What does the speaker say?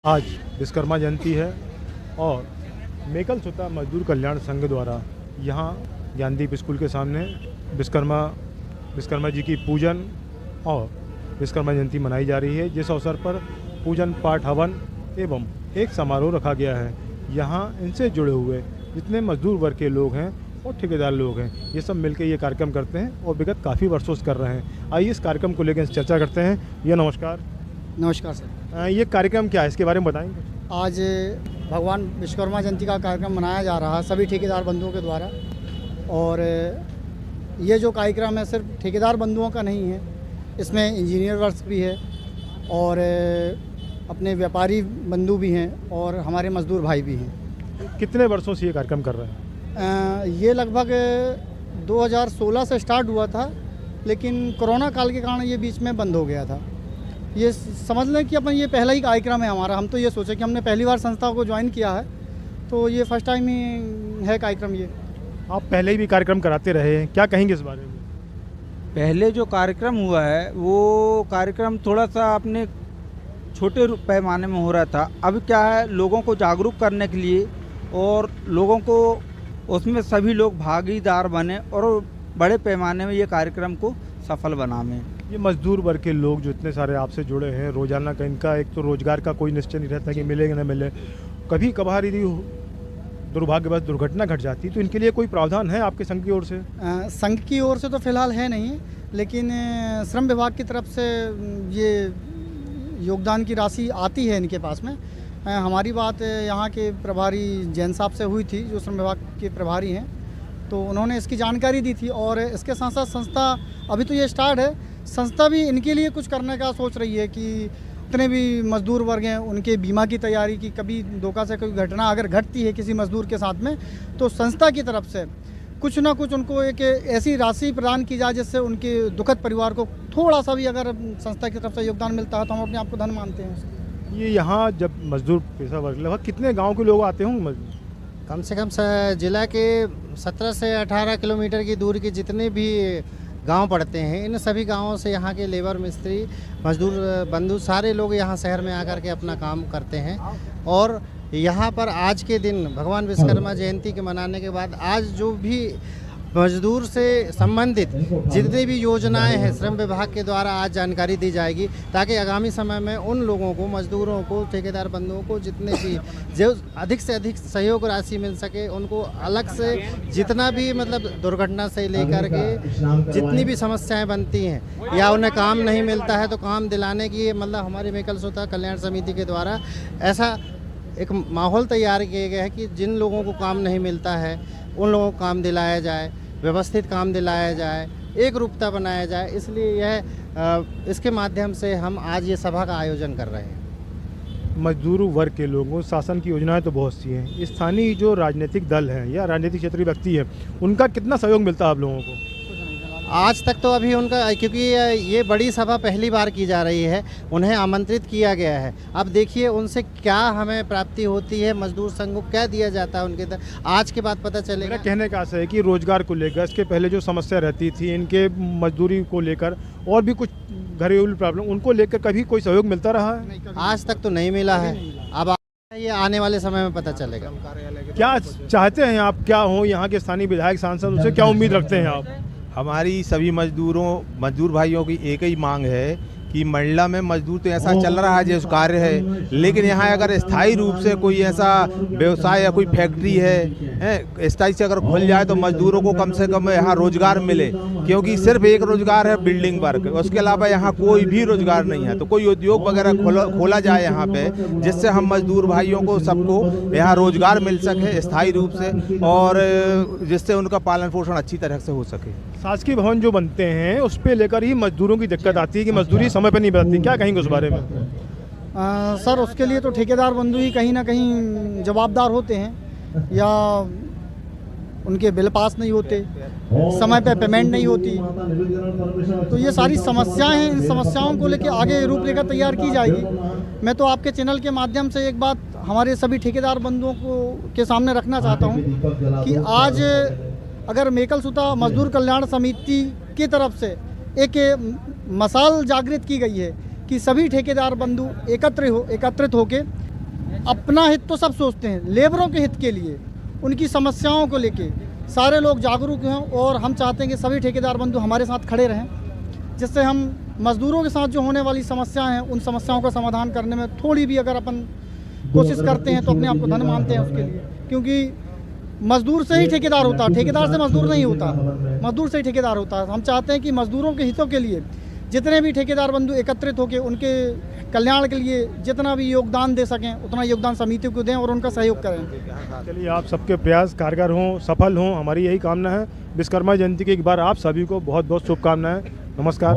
आज विश्वकर्मा जयंती है और मेकल सुता मजदूर कल्याण संघ द्वारा यहाँ ज्ञानदीप स्कूल के सामने विश्वकर्मा जी की पूजन और विश्वकर्मा जयंती मनाई जा रही है। जिस अवसर पर पूजन पाठ हवन एवं एक समारोह रखा गया है। यहाँ इनसे जुड़े हुए जितने मजदूर वर्ग के लोग हैं और ठेकेदार लोग हैं, ये सब मिलकर ये कार्यक्रम करते हैं और विगत काफ़ी वर्षों से कर रहे हैं। आइए इस कार्यक्रम को लेकर चर्चा करते हैं। ये नमस्कार। नमस्कार सर। ये कार्यक्रम क्या है, इसके बारे में बताएंगे? आज भगवान विश्वकर्मा जयंती का कार्यक्रम मनाया जा रहा है सभी ठेकेदार बंधुओं के द्वारा। और ये जो कार्यक्रम है सिर्फ ठेकेदार बंधुओं का नहीं है, इसमें इंजीनियर वर्ग भी है और अपने व्यापारी बंधु भी हैं और हमारे मजदूर भाई भी हैं। कितने वर्षों से ये कार्यक्रम कर रहे हैं? ये लगभग 2016 से स्टार्ट हुआ था, लेकिन कोरोना काल के कारण ये बीच में बंद हो गया था। ये समझ लें कि अपन ये पहला ही कार्यक्रम है हमारा। हम तो ये सोचे कि हमने पहली बार संस्था को ज्वाइन किया है, तो ये फर्स्ट टाइम ही है कार्यक्रम। ये आप पहले भी कार्यक्रम कराते रहे हैं, क्या कहेंगे इस बारे में? पहले जो कार्यक्रम हुआ है वो कार्यक्रम थोड़ा सा अपने छोटे पैमाने में हो रहा था। अब क्या है, लोगों को जागरूक करने के लिए और लोगों को उसमें सभी लोग भागीदार बने और बड़े पैमाने में ये कार्यक्रम को सफल बनाएं। ये मजदूर वर्ग के लोग जो इतने सारे आपसे जुड़े हैं, रोजाना का इनका एक तो रोजगार का कोई निश्चय नहीं रहता कि मिलेगा ना मिले। कभी कभार यदि दुर्भाग्यवश दुर्घटना घट जाती तो इनके लिए कोई प्रावधान है आपके संघ की ओर से? संघ की ओर से तो फिलहाल है नहीं, लेकिन श्रम विभाग की तरफ से ये योगदान की राशि आती है इनके पास में। हमारी बात यहाँ के प्रभारी जैन साहब से हुई थी, जो श्रम विभाग के प्रभारी हैं, तो उन्होंने इसकी जानकारी दी थी। और इसके साथ साथ संस्था अभी तो ये स्टार्ट है, संस्था भी इनके लिए कुछ करने का सोच रही है कि जितने भी मजदूर वर्ग हैं उनके बीमा की तैयारी की। कभी धोखा से कोई घटना अगर घटती है किसी मजदूर के साथ में, तो संस्था की तरफ से कुछ ना कुछ उनको एक ऐसी राशि प्रदान की जाए जिससे उनके दुखद परिवार को थोड़ा सा भी अगर संस्था की तरफ से योगदान मिलता है तो हम अपने आप को धन मानते हैं। ये यहाँ जब मजदूर पेशा वर्ग लगभग कितने गाँव के लोग आते होंगे मजदूर? कम से कम जिला के 17 से 18 किलोमीटर की दूरी के जितने भी गांव पड़ते हैं, इन सभी गांवों से यहाँ के लेबर मिस्त्री मजदूर बंधु सारे लोग यहाँ शहर में आकर के अपना काम करते हैं। और यहाँ पर आज के दिन भगवान विश्वकर्मा जयंती के मनाने के बाद आज जो भी मजदूर से संबंधित जितनी भी योजनाएं हैं श्रम विभाग के द्वारा आज जानकारी दी जाएगी, ताकि आगामी समय में उन लोगों को, मजदूरों को, ठेकेदार बंधुओं को जितने भी जो अधिक से अधिक सहयोग राशि मिल सके, उनको अलग से जितना भी मतलब दुर्घटना से लेकर के जितनी भी समस्याएं बनती हैं या उन्हें काम नहीं मिलता है तो काम दिलाने की मतलब हमारी मेकल सुता कल्याण समिति के द्वारा ऐसा एक माहौल तैयार किया गया है कि जिन लोगों को काम नहीं मिलता है उन लोगों को काम दिलाया जाए, व्यवस्थित काम दिलाया जाए, एक रूपता बनाया जाए। इसलिए यह इसके माध्यम से हम आज ये सभा का आयोजन कर रहे हैं। मजदूर वर्ग के लोगों, शासन की योजनाएं तो बहुत सी हैं, स्थानीय जो राजनीतिक दल हैं या राजनीतिक क्षेत्रीय व्यक्ति हैं, उनका कितना सहयोग मिलता है आप लोगों को? आज तक तो अभी उनका, क्योंकि ये बड़ी सभा पहली बार की जा रही है, उन्हें आमंत्रित किया गया है। अब देखिए उनसे क्या हमें प्राप्ति होती है, मजदूर संघ को क्या दिया जाता है उनके तरफ, आज के बाद पता चलेगा। मेरा कहने का आशय है कि रोजगार को लेकर इसके पहले जो समस्या रहती थी इनके मजदूरी को लेकर और भी कुछ घरेलू प्रॉब्लम, उनको लेकर कभी कोई सहयोग मिलता रहा है? आज तक तो नहीं मिला है। अब ये आने वाले समय में पता चलेगा। क्या चाहते हैं आप, क्या हो यहाँ के स्थानीय विधायक सांसद, उनसे क्या उम्मीद रखते हैं आप? हमारी सभी मजदूर भाइयों की एक ही मांग है कि मंडला में मजदूर तो ऐसा चल रहा है जैसे कार्य है, लेकिन यहाँ अगर स्थायी रूप से कोई ऐसा व्यवसाय या कोई फैक्ट्री है स्थायी से अगर खुल जाए तो मजदूरों को कम से कम यहाँ रोजगार मिले, क्योंकि सिर्फ एक रोजगार है बिल्डिंग वर्क, उसके अलावा यहाँ कोई भी रोजगार नहीं है। तो कोई उद्योग वगैरह खोला जाए यहाँ पे, जिससे हम मजदूर भाइयों को सबको यहाँ रोजगार मिल सके स्थायी रूप से और जिससे उनका पालन पोषण अच्छी तरह से हो सके। शासकीय भवन जो बनते हैं उस पे लेकर ही मजदूरों की दिक्कत आती है कि मजदूरी समय पर नहीं बनती, क्या कहेंगे उस बारे में? सर उसके लिए तो ठेकेदार बंधु ही कहीं ना कहीं जवाबदार होते हैं, या उनके बिल पास नहीं होते, समय पे पेमेंट नहीं होती। तो ये सारी समस्याएं हैं, इन समस्याओं को लेकर आगे रूपरेखा तैयार की जाएगी। मैं तो आपके चैनल के माध्यम से एक बात हमारे सभी ठेकेदार बंधुओं को के सामने रखना चाहता हूँ कि आज अगर मेकल सुता मजदूर कल्याण समिति की तरफ से एक मसाल जागृत की गई है कि सभी ठेकेदार बंधु एकत्रित होके अपना हित तो सब सोचते हैं, लेबरों के हित के लिए, उनकी समस्याओं को लेके सारे लोग जागरूक हैं और हम चाहते हैं कि सभी ठेकेदार बंधु हमारे साथ खड़े रहें, जिससे हम मज़दूरों के साथ जो होने वाली समस्याएं हैं उन समस्याओं का समाधान करने में थोड़ी भी अगर अपन कोशिश करते हैं तो अपने आप को धन्य मानते हैं उसके लिए, क्योंकि मजदूर से ही ठेकेदार होता है, ठेकेदार से मजदूर नहीं होता, मजदूर से ही ठेकेदार होता है। हम चाहते हैं कि मजदूरों के हितों के लिए जितने भी ठेकेदार बंधु एकत्रित होकर उनके कल्याण के लिए जितना भी योगदान दे सकें उतना योगदान समिति को दें और उनका सहयोग करें। चलिए, आप सबके प्रयास कारगर हों, सफल हों, हमारी यही कामना है। विश्वकर्मा जयंती की एक बार आप सभी को बहुत बहुत शुभकामनाएं। नमस्कार।